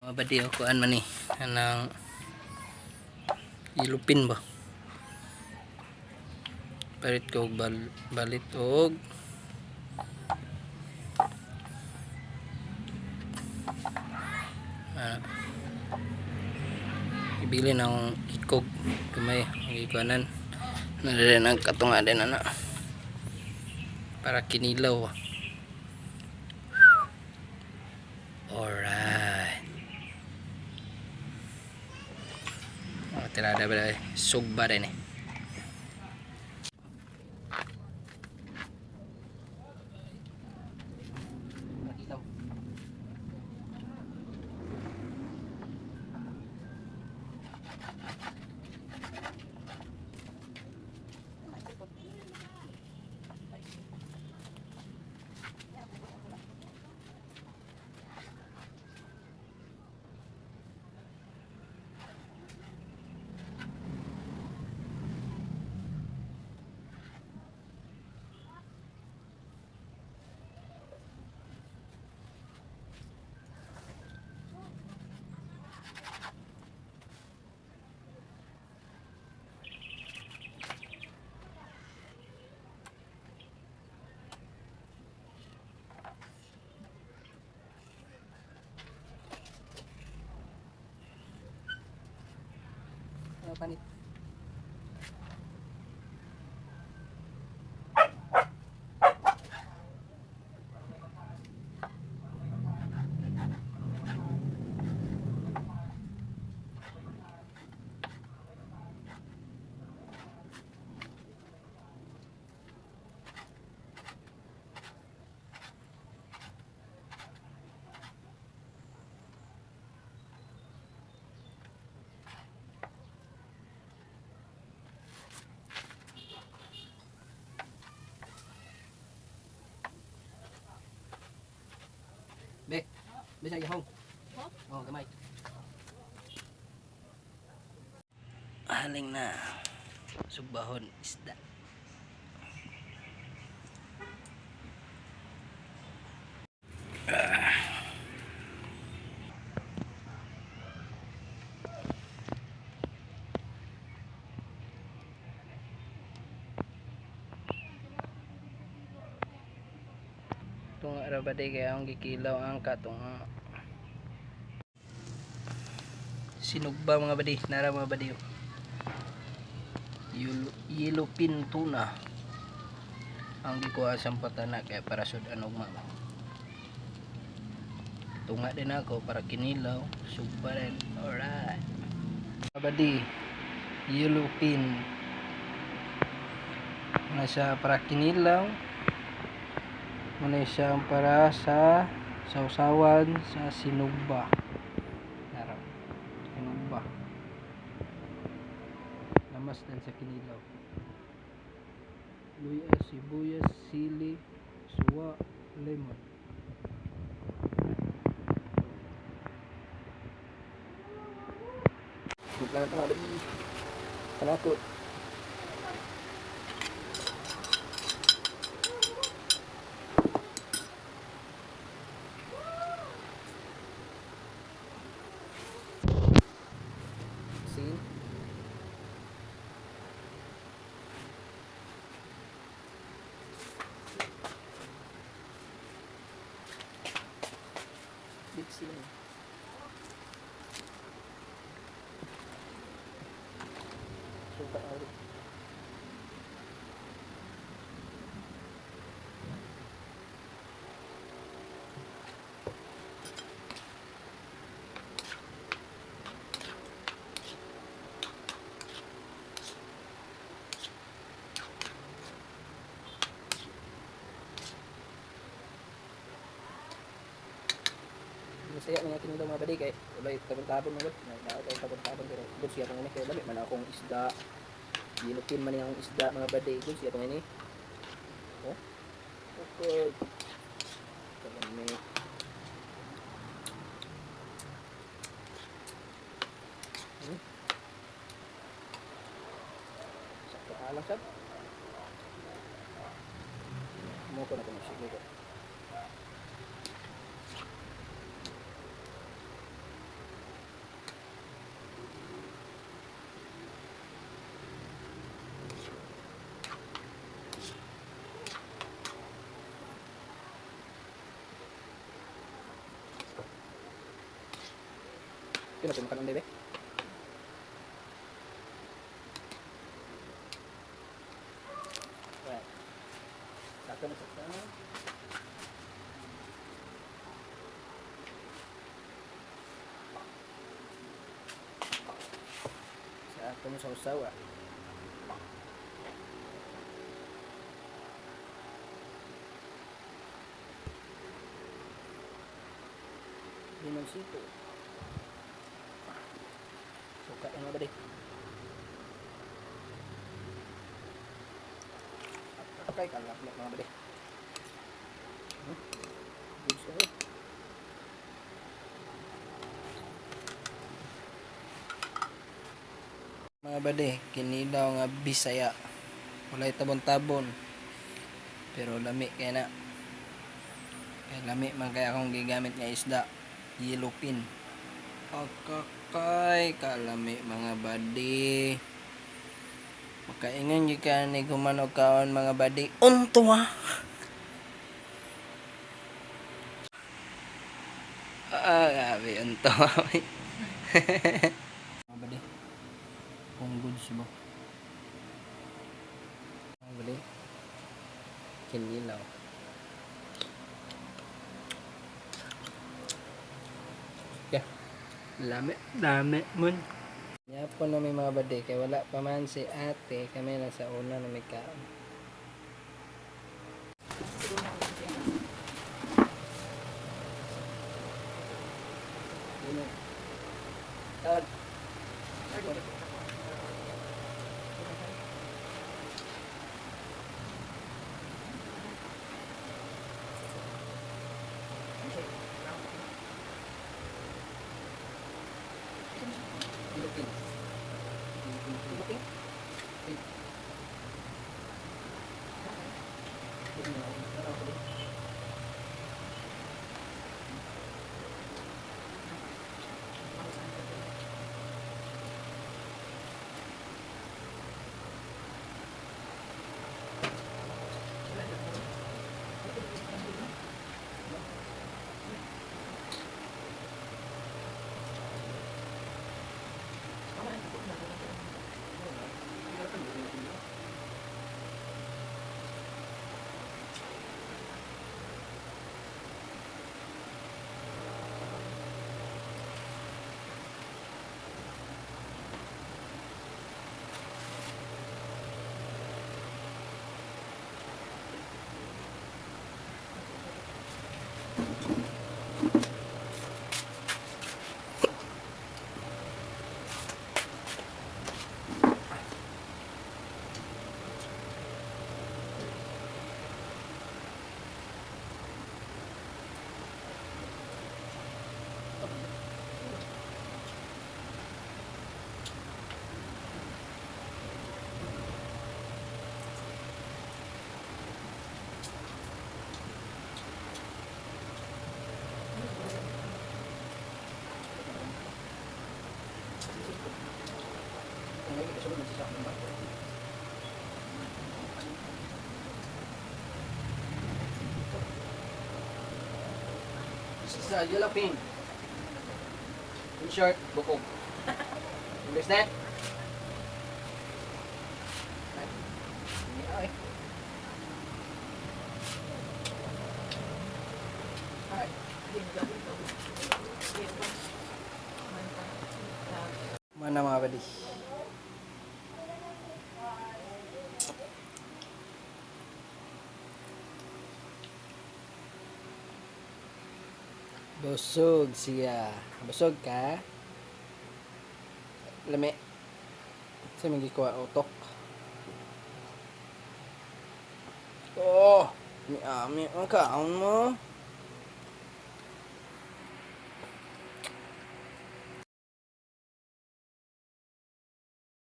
Mabadi o kuan man ni anang ilupin ba. Parit ko balit og ibili ng ikog kumay ikuanan na rin ang katunga din ana para kinilaw. Alright, tirada ba sugba rin eh. Panit. Be, bisa gihong. Oh, gamay. Haling na sugbahon isda. Itong arabade kaya ang gikilaw ang katong sinugba mga badi, nara mga badi. Yellowfin tuna ang gikuha sa patana kaya para sud anog ma. Tunga din ako para kinilaw, sugba rin. Alright. Mga badi, yellowfin na siya para kinilaw, muna siya para sa sausawan sa sinugba. Narang sinugba lamas din sa kinilaw, luya, sibuyas, sili, suwa, lemon. Buklan ito nga din kanakot. Sila. Suka ulit. Masaya mga kinilaw mga badi kay ulay tabon-tabon mo na kay tabon-tabon pero good siya tong ini kay dali man akong isda. Yellowfin man yang isda mga badi, good siya tong ini. Oh. Okay. Kalami. Sakto alang sab. Mo ko na ko sige ko. Yun na makan bebe. Right. Sakto na sakto. Sakto mo sa usawa. Limoncito. Suka ano ba di? Okay, kalap mga bade. Good so. Mga bade, kinilaw nga Bisaya. Walay tabon-tabon. Pero lami kaya na. Kaya lami man kaya akong gigamit nga isda. Yellow pin. Akakay kalami mga bade. Makaingan yung ka ni gumanog kaon mga bade. Unto ha. Gabi unto ha. Mga bade. Kung goods mo. Mga bade. Kinilaw. Yeah. Lami mun. Yapon na may mga bade kay wala pa man si ate, kami na sa una na may kaon. Tawad. This is a yellow pin. In short, bukog. Understand? Okay. Mana mga buddy? Busog siya. Busog ka? Lami. Sa mga kuha utok. Oh, mi ang kaon mo.